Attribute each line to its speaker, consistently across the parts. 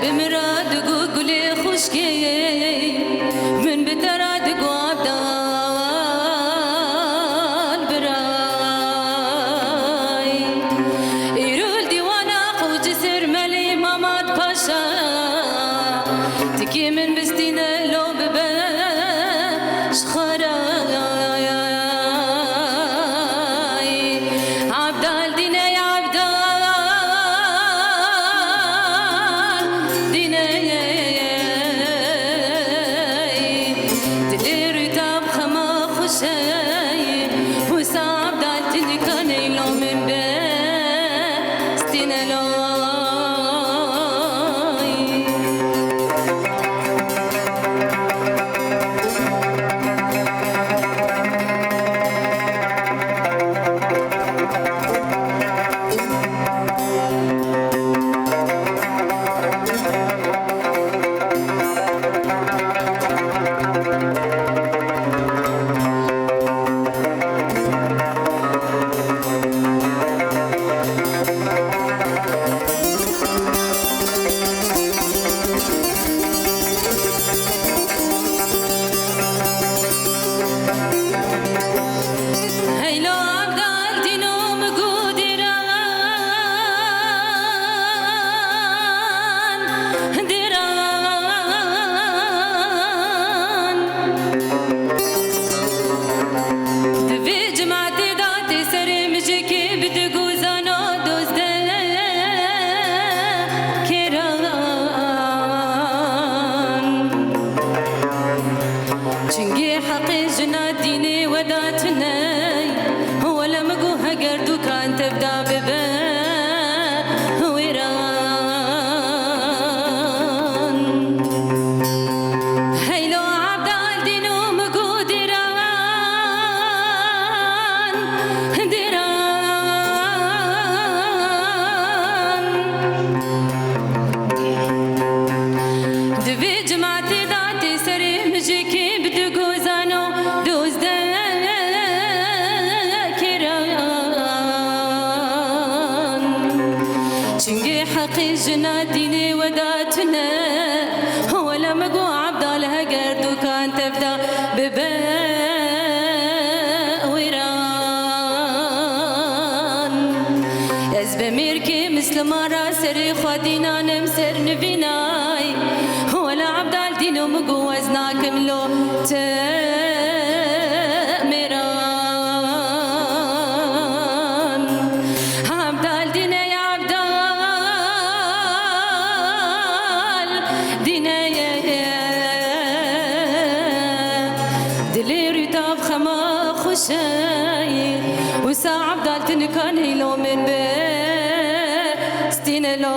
Speaker 1: بمراد قولي خشكي من بتراد قوابدان براي يرول ديوانا قوج سر ملي ماماد باشا تكي من بستينا لو بباش خراي عبدال دينا يا عبدال دينا دليري تاب خما خشاي وصعب دال تنكاني لو من بستينا لو هيلو عبدال دينو مقودران ديران دفي جماعتي داتي سري مجيكي بدقوزانو دوزده كيران چنگی حقی جنا دینی وداتنی هو لمگو هگر دوکان تبدا ببه ویران هیلو عبدال دینو مگو دیران دیران دوی جماعتی داتی سری مجیکی بدگوزانو دوزده کران چنگی حقی جنا دینی وداتنا هو لمگو عبدال هگر دوکان تبدا ببه ویران از بمیر که مسلمان را سری خودینانم سر نبینای هو لعبدال دینو مگو وزناکم لو تمیران عبدال دینه یا عبدال دینه دلی ریتاب خما خوشای وسا عبدال تنکان هیلو من بستین لوی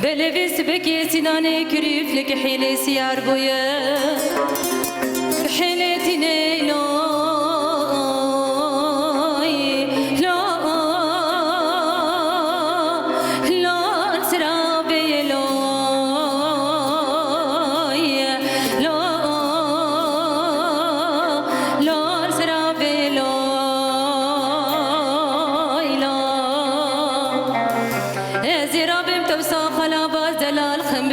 Speaker 1: بلبس بكي سناني كريف لك حيلي سيار بويا حيلتي نيلو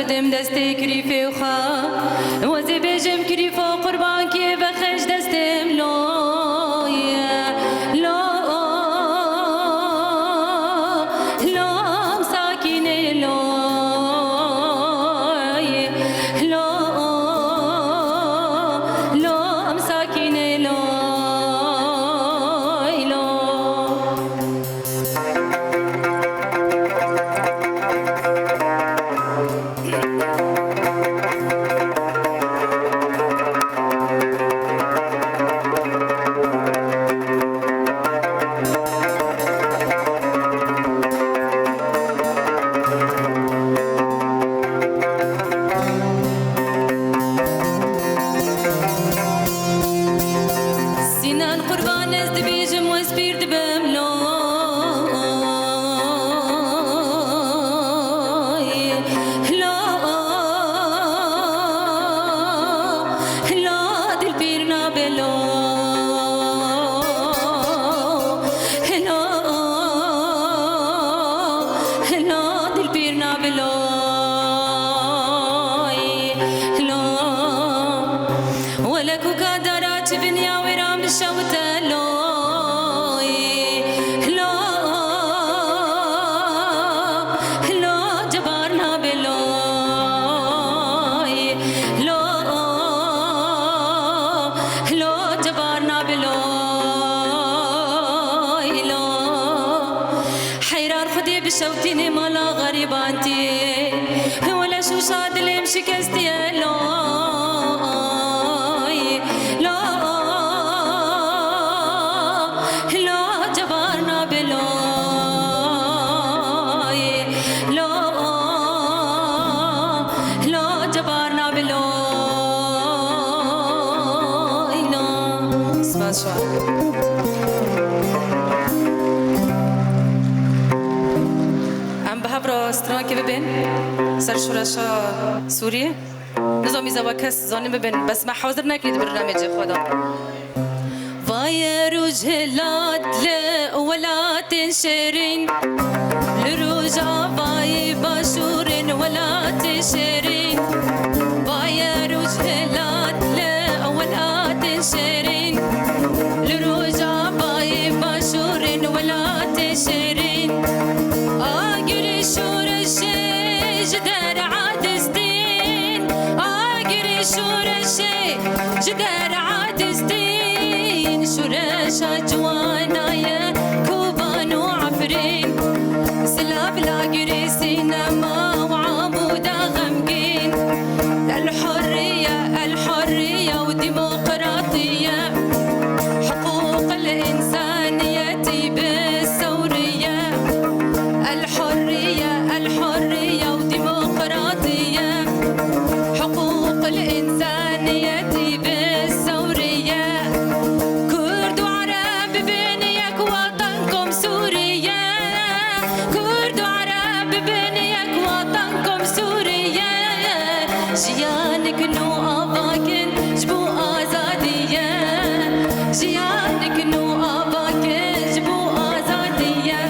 Speaker 1: بدم دستي كريفي وخا وزي بجم كريفو قربان كي بخش دستم لو لو لو مساكيني لو لو لو مساكيني لو بشوتيني مالا غريبانتي ولا شو صاد اللي مشي كستي لا لا لا جبارنا بلا لا لا جبارنا بلا لا سبحان استراكي ببين سر شورشا سوريا نظامي زواكس زاني ببين بس ما حاضر نكريد برنامج خدا واي روج هلاد لا ولا تنشرين لروجا واي باشورين ولا تنشرين واي روج هلاد لا ولا تنشرين لروجا واي باشورين ولا تنشرين جدار عادستين جدار عادستين شورشا جوانايا كوبان وعفرين سلاب لاقري سينما وعمودا غمقين الحرية الحرية وديمقراطية حقوق الإنسانية بالثورية الحرية الحرية وديمقراطية حقوق الإنسانية بالثورية كرد وعرب بينيك وطنكم سوريا كرد وعرب بينيك وطنكم سوريا جيانك نو أباكن جبو آزادية جيانك نو أباكن جبو آزادية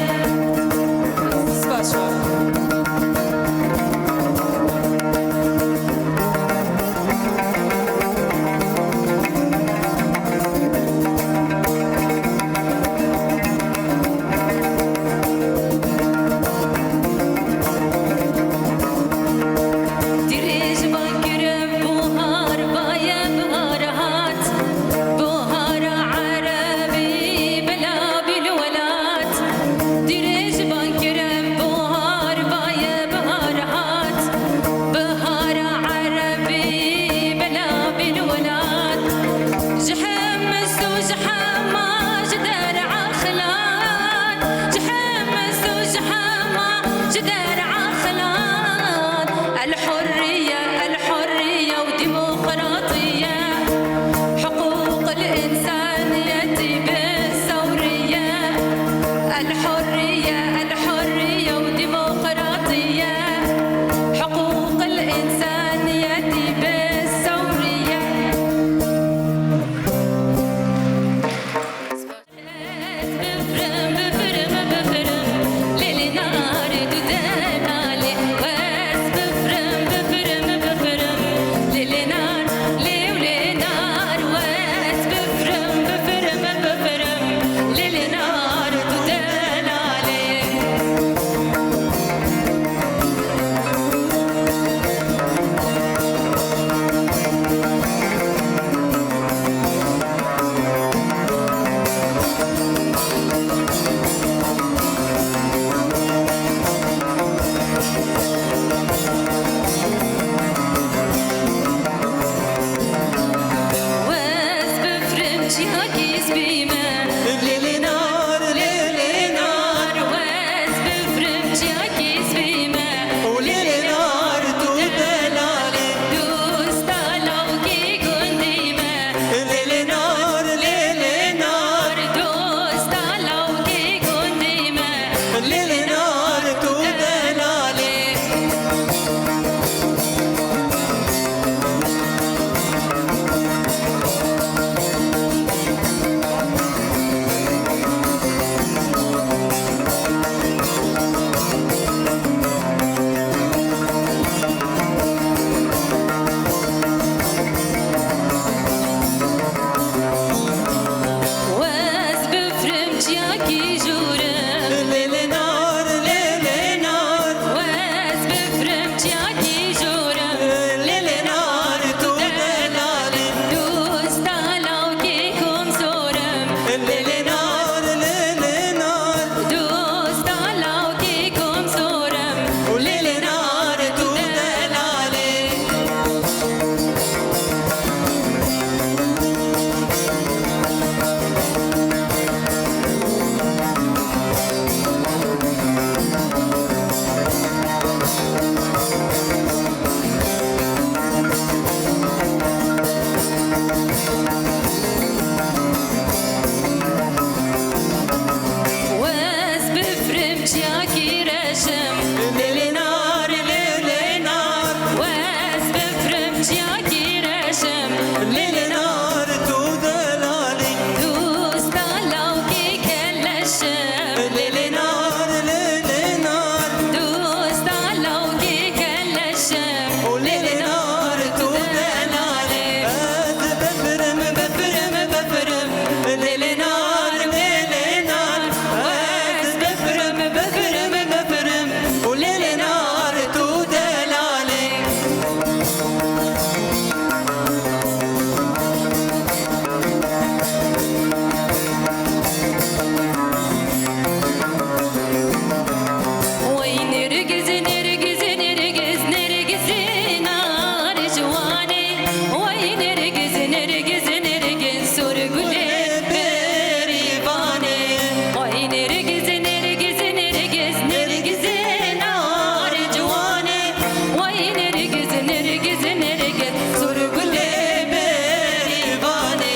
Speaker 1: گیرشم
Speaker 2: لیلی نار لیلی نار
Speaker 1: وز بفرم چیا گیرشم
Speaker 2: لیلی نار تو دلالی
Speaker 1: دوستا لاوکی کلشم
Speaker 2: لیلی نار لیلی نار
Speaker 1: دوستا لاوکی کلشم
Speaker 2: لیلی نار تو دلالی بفرم بفرم بفرم لیلی نار لیلی نار بفرم بفرم بفرم لیلی نار تو دلالی
Speaker 1: وای نرگز نرگز نرگز نرگز نار جوانه وای نرگز نرگز نرگز سرگله
Speaker 2: بریوانه
Speaker 1: وای نرگز نرگز نرگز نرگز نار جوانه وای نرگز نرگز نرگز سرگله
Speaker 2: بریوانه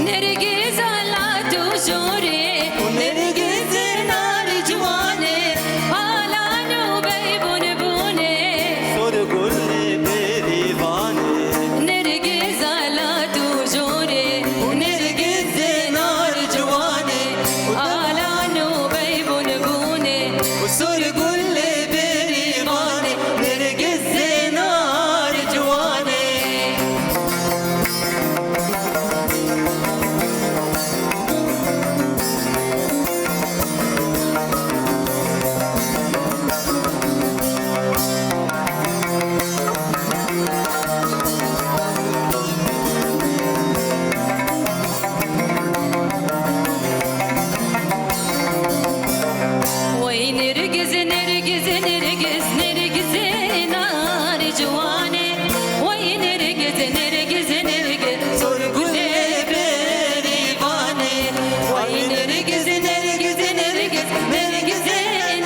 Speaker 1: نرگز آلا تو جوره
Speaker 2: نرگز نار جوانه
Speaker 1: آلانو بیبون بونه
Speaker 2: سر گل بریوانه
Speaker 1: نرگز آلا تو جوره
Speaker 2: نرگز نار جوانه
Speaker 1: آلانو بیبون بونه
Speaker 2: سر گل بریوانه نرگز نار جوانه
Speaker 1: وای نرگز نرگز نرگز نرگز نار جوانه وای نرگز نرگز نرگز
Speaker 2: سر گل بریوانه وای نرگز نرگز نرگز نرگز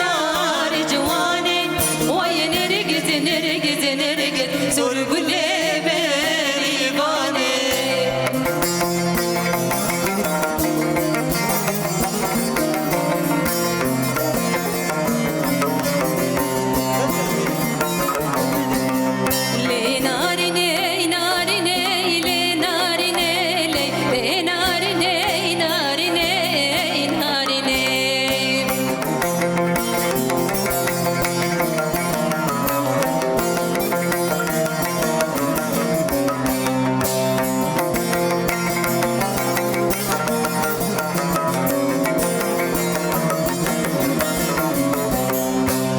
Speaker 1: نار جوانه وای نرگز نرگز نرگز
Speaker 2: سر گل بریوانه
Speaker 1: لی نارینه نارینه لی نارینه لی نارینه نارینه نارینه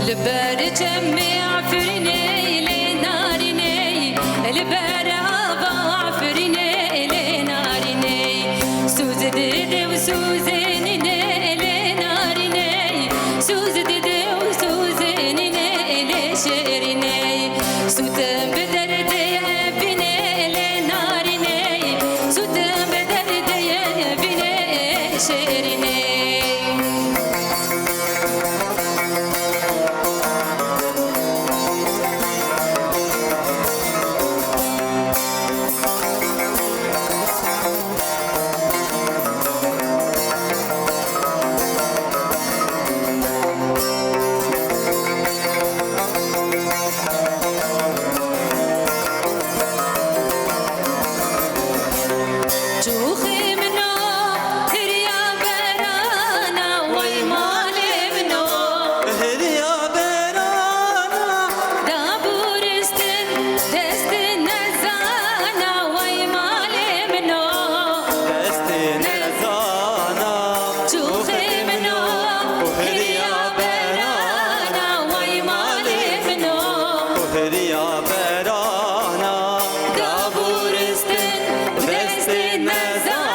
Speaker 1: لبر جمي عفرني لي نارني لبر عبا عفرني لي نارني سوز ديدي وسوزني لي نارني سوز ديدي وسوزني لي شيرني سوتم بدردي بني لي نارني سوتم بدردي بني شيرني شوخي منو هريا برانا وي مالي منو
Speaker 2: هريا برانا
Speaker 1: دابورستن دستن نزانا وي مالي منو
Speaker 2: دست نزانا
Speaker 1: شوخي منو هريا برانا وي مالي منو
Speaker 2: هريا برانا
Speaker 1: دابورستن دستن نزانا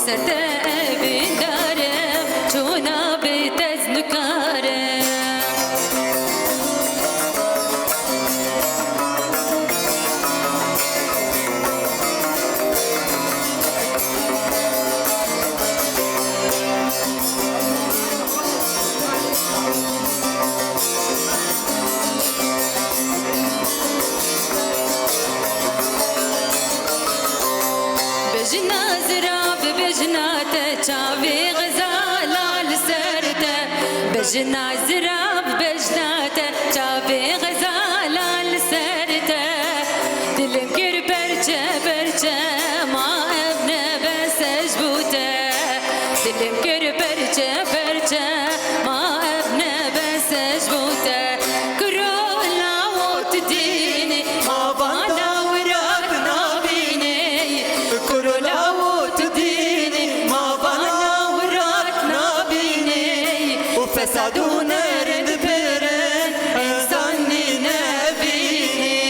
Speaker 1: سرتابين دارم چونا بیتز نکارم بجنا زراب بجنا تچاوی غزالا لسرته بجنا زراب بجنا تچاوی غزالا لسرته دلم کر برچه برچه ما ابن بسج بوته دلم کر برچه برچه ما ابن بسج بوته کرولا وت دینی ما بانا ورات نابینی کرولا وت دینی ما بانا ورات نابینی
Speaker 2: وفسادون رند برن انسانی نبینی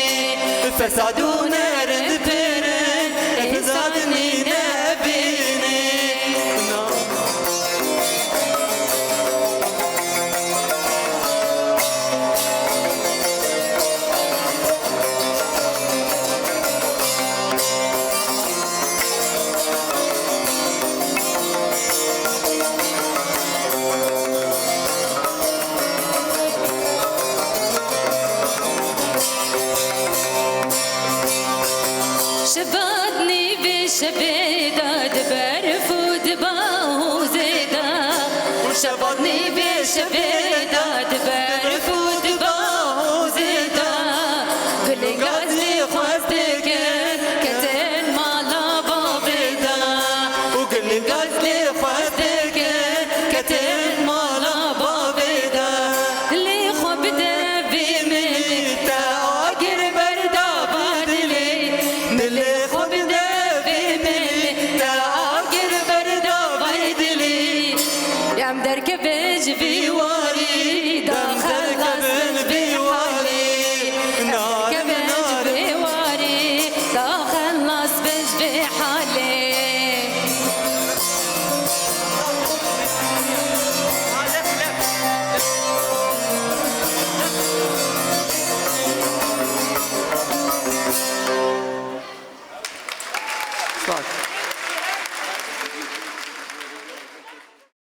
Speaker 2: فسادون رند برن انسانی نبینی
Speaker 1: شبادني بشبيداد برفود باهو زيدا شبادني بشبيداد برفود باهو زيدا كل غازلي خواستك كتن مالا بابيدا
Speaker 2: وقل غزلي